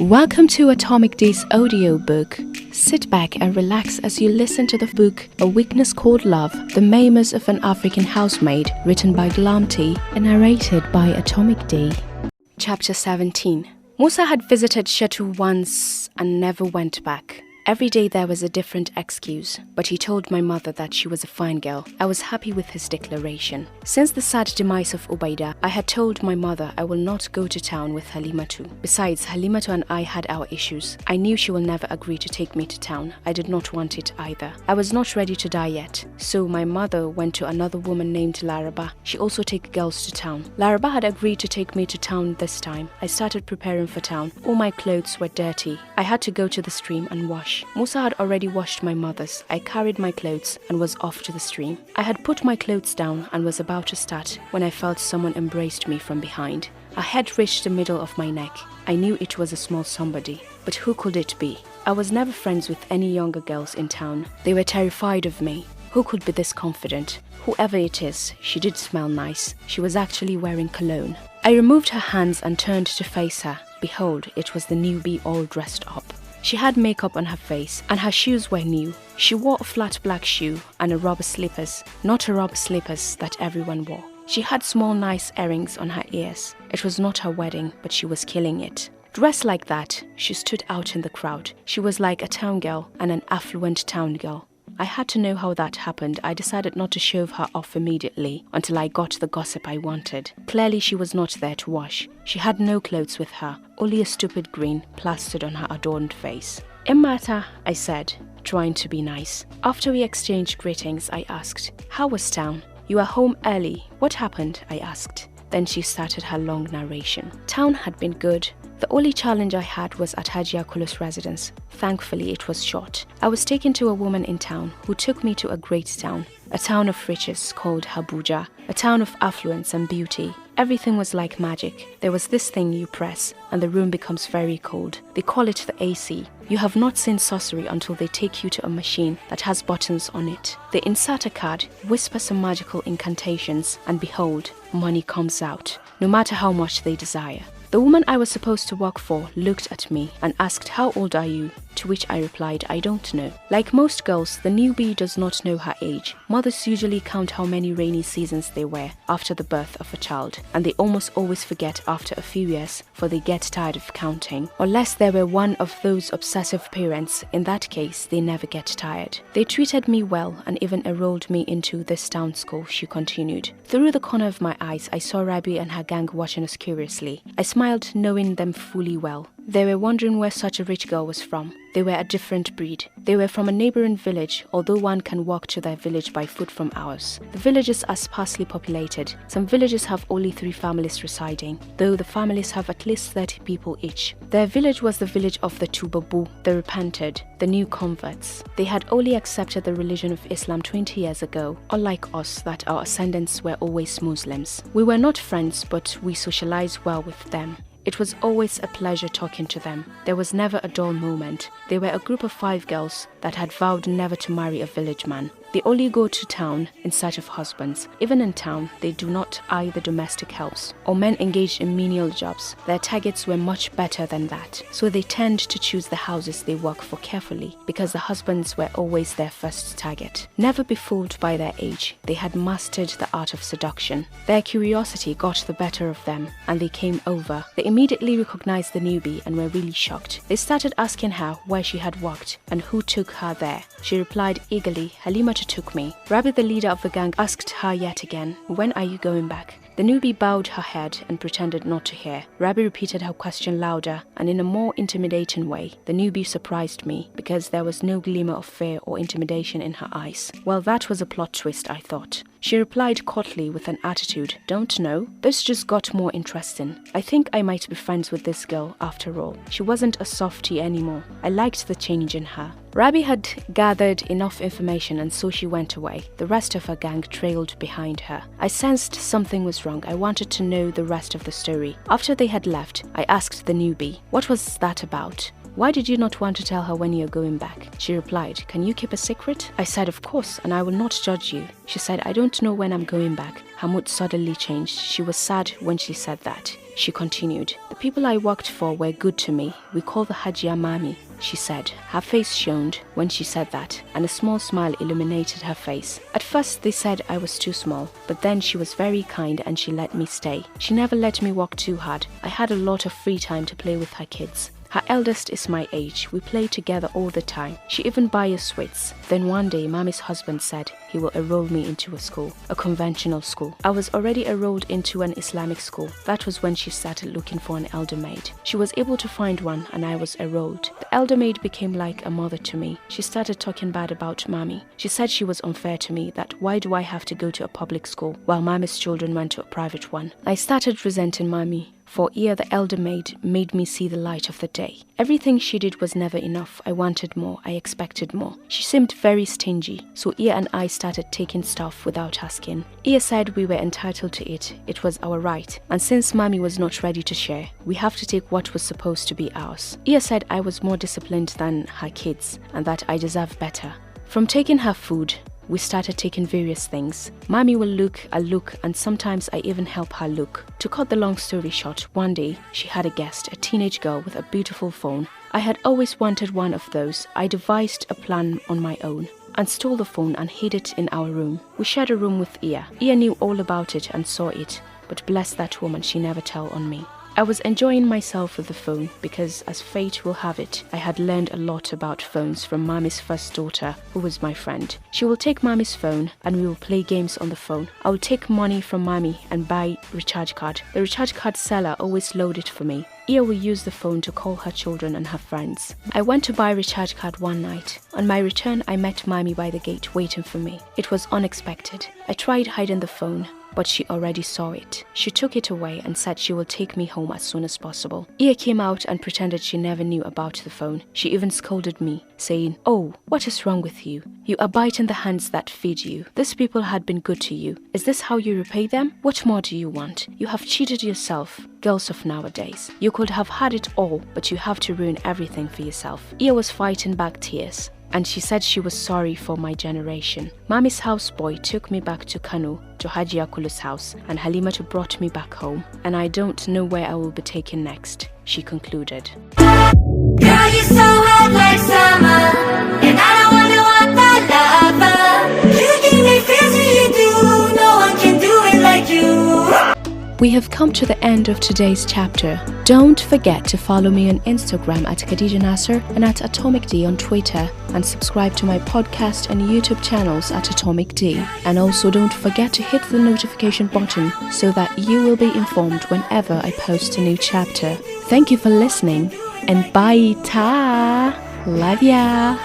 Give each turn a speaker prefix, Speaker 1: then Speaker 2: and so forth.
Speaker 1: Welcome to Atomicdieee's audiobook. Sit back and relax as you listen to the book A Weakness Called Love, The Memoirs of an African Housemaid, written by Glamti and narrated by Atomicdieee. Chapter 17. Musa had visited Shatu once and never went back. Every day there was a different excuse, but he told my mother that she was a fine girl. I was happy with his declaration. Since the sad demise of Ubaida, I had told my mother I will not go to town with Halimatu. Besides, Halimatu and I had our issues. I knew she will never agree to take me to town. I did not want it either. I was not ready to die yet, so my mother went to another woman named Laraba. She also takes girls to town. Laraba had agreed to take me to town this time. I started preparing for town. All my clothes were dirty. I had to go to the stream and wash. Musa had already washed my mother's. I carried my clothes and was off to the stream. I had put my clothes down and was about to start when I felt someone embraced me from behind. A head reached the middle of my neck. I knew it was a small somebody, but who could it be? I was never friends with any younger girls in town. They were terrified of me. Who could be this confident? Whoever it is, she did smell nice. She was actually wearing cologne. I removed her hands and turned to face her. Behold, it was the newbie all dressed up. She had makeup on her face and her shoes were new. She wore a flat black shoe and a rubber slippers, not a rubber slippers that everyone wore. She had small nice earrings on her ears. It was not her wedding, but she was killing it. Dressed like that, she stood out in the crowd. She was like a town girl and an affluent town girl. I had to know how that happened. I decided not to shove her off immediately until I got the gossip I wanted. Clearly she was not there to wash. She had no clothes with her, only a stupid grin plastered on her adorned face. "Imata," I said, trying to be nice. After we exchanged greetings, I asked, "How was town?" "You are home early. What happened?" I asked. Then she started her long narration. Town had been good. The only challenge I had was at Haji Akulu's residence. Thankfully, it was short. I was taken to a woman in town who took me to a great town, a town of riches called Abuja, a town of affluence and beauty. Everything was like magic. There was this thing you press, and the room becomes very cold. They call it the AC. You have not seen sorcery until they take you to a machine that has buttons on it. They insert a card, whisper some magical incantations, and behold, money comes out, no matter how much they desire. The woman I was supposed to work for looked at me and asked, "How old are you?" To which I replied, "I don't know." Like most girls, the newbie does not know her age. Mothers usually count how many rainy seasons they were after the birth of a child, and they almost always forget after a few years, for they get tired of counting. Unless they were one of those obsessive parents, in that case, they never get tired. They treated me well and even enrolled me into this town school, she continued. Through the corner of my eyes, I saw Rabi and her gang watching us curiously. I smiled, knowing them fully well. They were wondering where such a rich girl was from. They were a different breed. They were from a neighboring village, although one can walk to their village by foot from ours. The villages are sparsely populated. Some villages have only 3 families residing, though the families have at least 30 people each. Their village was the village of the Tubabu, the repented, the new converts. They had only accepted the religion of Islam 20 years ago, unlike us that our ascendants were always Muslims. We were not friends, but we socialized well with them. It was always a pleasure talking to them. There was never a dull moment. They were a group of 5 girls that had vowed never to marry a village man. They only go to town in search of husbands. Even in town, they do not eye the domestic helps or men engaged in menial jobs. Their targets were much better than that, so they tend to choose the houses they work for carefully because the husbands were always their first target. Never be fooled by their age, they had mastered the art of seduction. Their curiosity got the better of them and they came over. They immediately recognized the newbie and were really shocked. They started asking her where she had worked and who took her there. She replied eagerly, "Halimatu took me." Rabi, the leader of the gang, asked her yet again, "When are you going back?" The newbie bowed her head and pretended not to hear. Rabi repeated her question louder and in a more intimidating way. The newbie surprised me because there was no glimmer of fear or intimidation in her eyes. Well, that was a plot twist, I thought. She replied coldly with an attitude, "Don't know." This just got more interesting. I think I might be friends with this girl after all. She wasn't a softie anymore. I liked the change in her. Rabi had gathered enough information and so she went away. The rest of her gang trailed behind her. I sensed something was wrong. I wanted to know the rest of the story. After they had left, I asked the newbie, "What was that about?" "Why did you not want to tell her when you're going back?" She replied, "Can you keep a secret?" I said, "Of course, and I will not judge you." She said, "I don't know when I'm going back." Her mood suddenly changed. She was sad when she said that. She continued, "The people I worked for were good to me. We call the Hajia Mami," she said. Her face shone when she said that, and a small smile illuminated her face. At first they said I was too small, but then she was very kind and she let me stay. She never let me work too hard. I had a lot of free time to play with her kids. Her eldest is my age. We play together all the time. She even buys us sweets. Then one day, Mommy's husband said he will enroll me into a school, a conventional school. I was already enrolled into an Islamic school. That was when she started looking for an elder maid. She was able to find one and I was enrolled. The elder maid became like a mother to me. She started talking bad about Mommy. She said she was unfair to me, that why do I have to go to a public school while Mommy's children went to a private one. I started resenting Mommy. For Ia, the elder maid, made me see the light of the day. Everything she did was never enough. I wanted more. I expected more. She seemed very stingy, so Ia and I started taking stuff without asking. Ia said we were entitled to it. It was our right. And since Mommy was not ready to share, we have to take what was supposed to be ours. Ia said I was more disciplined than her kids and that I deserve better. From taking her food, we started taking various things. Mommy will look, I look, and sometimes I even help her look. To cut the long story short, one day she had a guest, a teenage girl with a beautiful phone. I had always wanted one of those. I devised a plan on my own and stole the phone and hid it in our room. We shared a room with Ia. Ia knew all about it and saw it, but bless that woman, she never tell on me. I was enjoying myself with the phone because, as fate will have it, I had learned a lot about phones from Mommy's first daughter, who was my friend. She will take Mommy's phone and we will play games on the phone. I will take money from Mommy and buy recharge card. The recharge card seller always loaded it for me. Ia will use the phone to call her children and her friends. I went to buy recharge card one night. On my return, I met Mommy by the gate waiting for me. It was unexpected. I tried hiding the phone, but she already saw it. She took it away and said she will take me home as soon as possible. Ia came out and pretended she never knew about the phone. She even scolded me, saying, "Oh, what is wrong with you? You are biting the hands that feed you. These people had been good to you. Is this how you repay them? What more do you want? You have cheated yourself. Girls of nowadays. You could have had it all, but you have to ruin everything for yourself." Ia was fighting back tears, and she said she was sorry for my generation. Mommy's houseboy took me back to Kano, to Haji Akulu's house, and Halimatu brought me back home. And I don't know where I will be taken next, she concluded.
Speaker 2: Girl, you're so hot like summer, and I don't wonder what that lover. You give me feels when you do, no one can do it like you.
Speaker 1: We have come to the end of today's chapter. Don't forget to follow me on Instagram at Khadija Nasser and at Atomicdieee on Twitter, and subscribe to my podcast and YouTube channels at Atomicdieee. And also don't forget to hit the notification button so that you will be informed whenever I post a new chapter. Thank you for listening, and bye ta! Love ya!